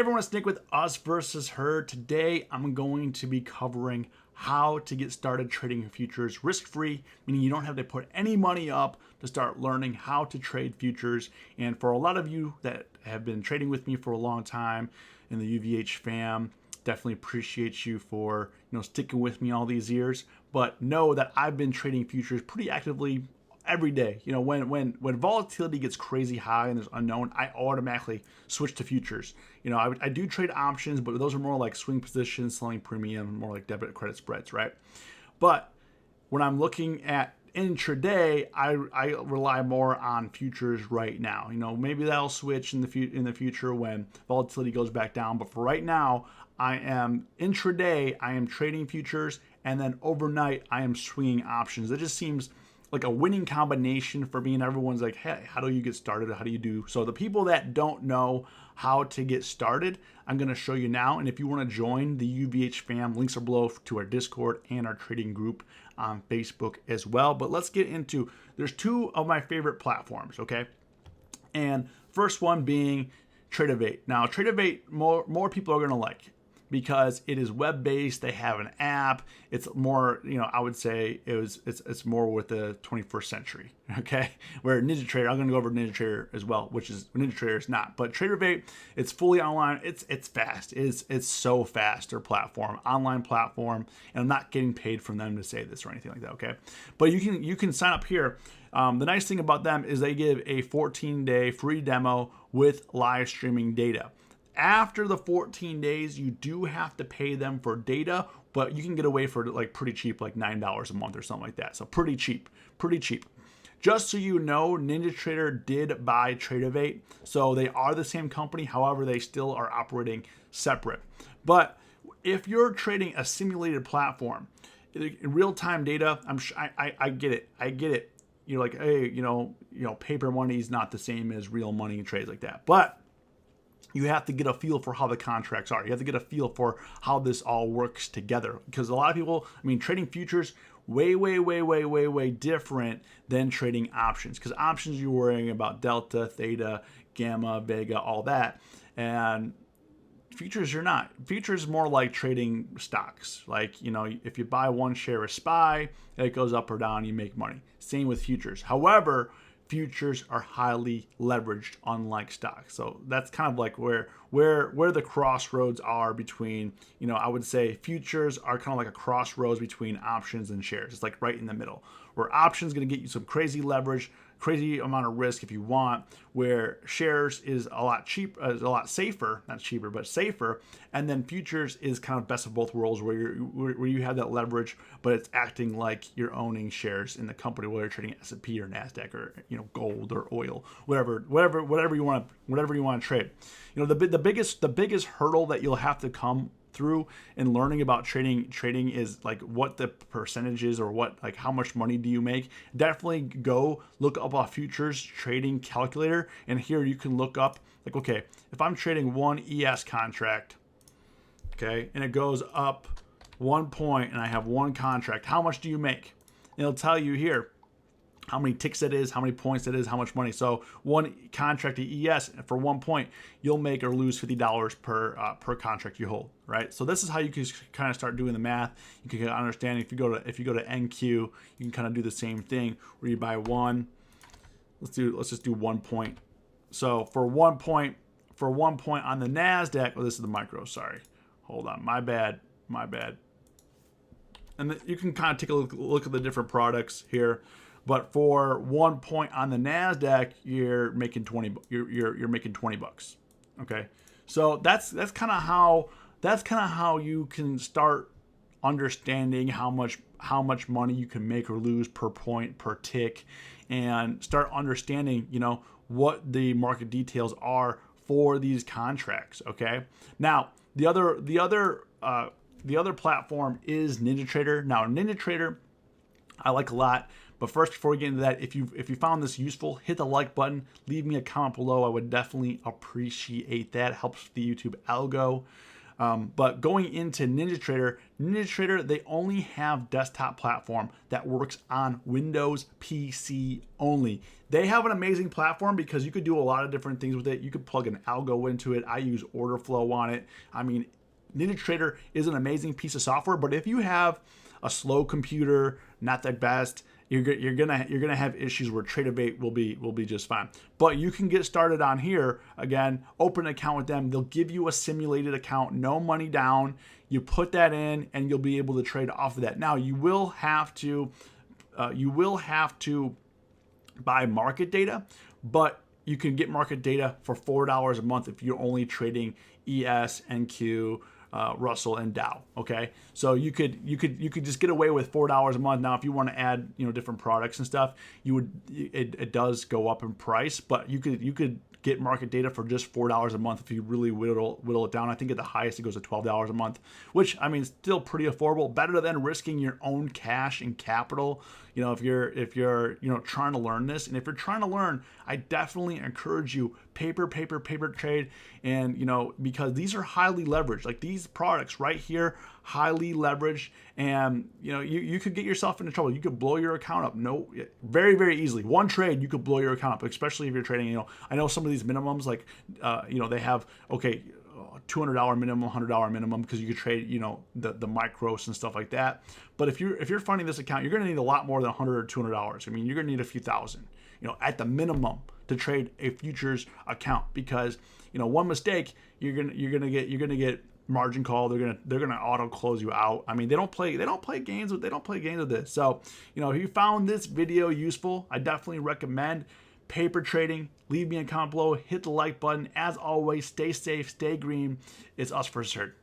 Everyone, it's Nick with Us versus Her. Today, I'm going to be covering how to get started trading futures risk-free, meaning you don't have to put any money up to start learning how to trade futures. And for a lot of you that have been trading with me for a long time in the UVH fam, definitely appreciate you for sticking with me all these years. But know that I've been trading futures pretty actively every day. When volatility gets crazy high and there's unknown, I automatically switch to futures. I do trade options, but those are more like swing positions, selling premium, more like debit credit spreads, right? But when I'm looking at intraday, I rely more on futures right now. Maybe that'll switch in the future when volatility goes back down. But for right now, I am intraday. I am trading futures, and then overnight I am swinging options. It just seems like a winning combination for me, and everyone's like, hey, how do you get started? How do you do? So the people that don't know how to get started, I'm going to show you now. And if you want to join the UVH fam, links are below to our Discord and our trading group on Facebook as well. But let's get into, there's two of my favorite platforms, okay? And first one being TradeOvate. Now, TradeOvate, more people are going to like, because it is web-based. They have an app. It's more, I would say it's more with the 21st century, okay? Where NinjaTrader, I'm going to go over NinjaTrader as well, which is NinjaTrader is not. But TradeOvate, it's fully online. It's fast. It's so fast. Their platform, online platform, and I'm not getting paid from them to say this or anything like that, okay? But you can sign up here. The nice thing about them is they give a 14-day free demo with live streaming data. After the 14 days, you do have to pay them for data, but you can get away for like pretty cheap, like $9 a month or something like that. So pretty cheap. Just so you know, NinjaTrader did buy TradeOvate, so they are the same company. However, they still are operating separate. But if you're trading a simulated platform, real-time data, I get it. You're like, hey, paper money is not the same as real money and trades like that. But you have to get a feel for how the contracts are. You have to get a feel for how this all works together. Because a lot of people, trading futures, way different than trading options. Because options, you're worrying about delta, theta, gamma, vega, all that. And futures, you're not. Futures is more like trading stocks. Like, if you buy one share of SPY, it goes up or down, you make money. Same with futures. However, futures are highly leveraged, unlike stocks. So that's kind of like where the crossroads are between, I would say futures are kind of like a crossroads between options and shares. It's like right in the middle, where options going to get you some crazy leverage, crazy amount of risk if you want, where shares is a lot safer, not cheaper, but safer. And then futures is kind of best of both worlds, where you have that leverage, but it's acting like you're owning shares in the company, whether you're trading S&P or NASDAQ or gold or oil, whatever you want to trade. The biggest hurdle that you'll have to come through in learning about trading is like what the percentage is, or what, like, how much money do you make. Definitely go look up a futures trading calculator, and here you can look up, like, okay, if I'm trading one ES contract, okay, and it goes up 1 point and I have one contract, how much do you make? And it'll tell you here how many ticks it is, how many points it is, how much money. So one contract at ES for 1 point, you'll make or lose $50 per contract you hold, right? So this is how you can kind of start doing the math. You can understand if you go to NQ, you can kind of do the same thing where you buy one. Let's just do 1 point. So for 1 point on the NASDAQ, this is the micro. Sorry, hold on, my bad. And you can kind of take a look at the different products here. But for 1 point on the NASDAQ, you're making 20. You're making $20. Okay, so that's kind of how you can start understanding how much money you can make or lose per point, per tick, and start understanding what the market details are for these contracts. Okay, now the other platform is NinjaTrader. Now NinjaTrader, I like a lot. But first, before we get into that, if you found this useful, hit the like button, leave me a comment below. I would definitely appreciate that. Helps the YouTube algo. But going into NinjaTrader, they only have desktop platform that works on Windows PC only. They have an amazing platform because you could do a lot of different things with it. You could plug an algo into it. I use order flow on it. I mean, NinjaTrader is an amazing piece of software, but if you have a slow computer, not the best, you're gonna have issues where Tradeovate will be just fine. But you can get started on here. Again, open an account with them. They'll give you a simulated account, no money down. You put that in, and you'll be able to trade off of that. Now you will have to buy market data, but you can get market data for $4 a month if you're only trading ES, NQ, Russell, and Dow. Okay, so you could just get away with $4 a month. Now, if you want to add different products and stuff, it does go up in price, but you could get market data for just $4 a month if you really whittle it down. I think at the highest it goes to $12 a month, which I mean still pretty affordable. Better than risking your own cash and capital. If you're trying to learn this, and if you're trying to learn, I definitely encourage you paper trade, and because these are highly leveraged. Like these products right here, highly leveraged, and you could get yourself into trouble. You could blow your account up very easily. One trade you could blow your account up, especially if you're trading. I know some of these minimums, like they have $200 minimum, $100 minimum, because you could trade the micros and stuff like that. But if you're funding this account, you're going to need a lot more than $100 or $200. I mean, you're going to need a few thousand, at the minimum, to trade a futures account, because one mistake, you're gonna get margin call. They're gonna auto close you out. I mean, they don't play games with this. So if you found this video useful, I definitely recommend paper trading. Leave me a comment below, hit the like button. As always, stay safe, stay green. It's us for certain.